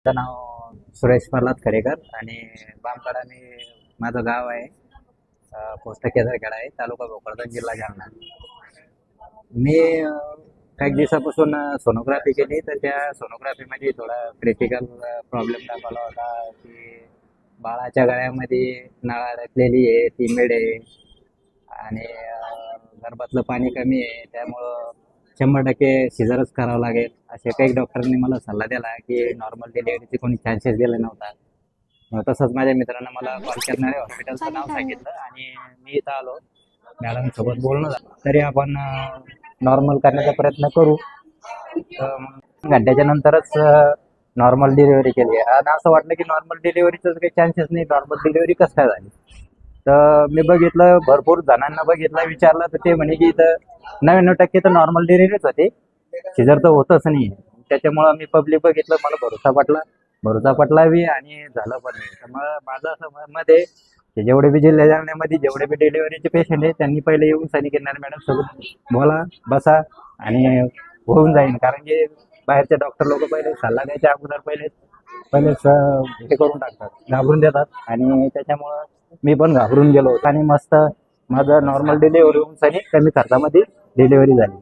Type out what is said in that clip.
माझं नाव सुरेश प्रल्हाद खरेकर आणि बामखेडा माझं गाव आहे. पोस्ट केदारखेडा आहे, तालुका भोकरदन, जिल्हा जालना. मी काही दिवसापासून सोनोग्राफी केली, तर त्या सोनोग्राफीमध्ये थोडा क्रिटिकल प्रॉब्लेम दाखवला होता की बाळाच्या गळ्यामध्ये नळ अडकलेली आहे, ती मिड आहे आणि गर्भातलं पाणी कमी आहे, त्यामुळं 100% सिझरच करावं लागेल असे काही डॉक्टरांनी मला सल्ला दिला की नॉर्मल डिलिव्हरीचे कोणी चान्सेस दिले नव्हता. मग तसंच माझ्या मित्रानं मला कॉल करणारे हॉस्पिटलचं नाव सांगितलं आणि मी इथं आलो. मॅडम सोबत बोलणं झालं, तरी आपण नॉर्मल करण्याचा प्रयत्न करू. तर मग घंट्याच्या नंतरच नॉर्मल डिलिव्हरी केली आणि असं वाटलं की नॉर्मल डिलिव्हरीचं काही चान्सेस नाही, नॉर्मल डिलिव्हरी कसं काय झाली. तर मी बघितलं, भरपूर जणांना बघितलं, विचारलं, तर ते म्हणे की इथं 99% तर नॉर्मल डिलिव्हरीच होते, सिझर तर होतच नाही. त्याच्यामुळं मी पब्लिक बघितलं, मला भरोसा पटला बी आणि झालं पण नाही. तर मग माझं असं मत आहे की जेवढे बी जिल्ह्या जालन्यामध्ये जेवढे बी डिलिव्हरीचे पेशंट आहेत त्यांनी पहिले येऊन सनी मॅडम सोबत बोला, बसा आणि होऊन जाईल. कारण की बाहेरचे डॉक्टर लोक पहिले सल्ला द्यायच्या अगोदर पहिलेच हे करून टाकतात, घाबरून देतात आणि त्याच्यामुळं मी पण घाबरून गेलो आणि मस्त माझं नॉर्मल डिलिव्हरी होऊन सनी कमी खर्चामध्ये डिलिव्हरी झाली.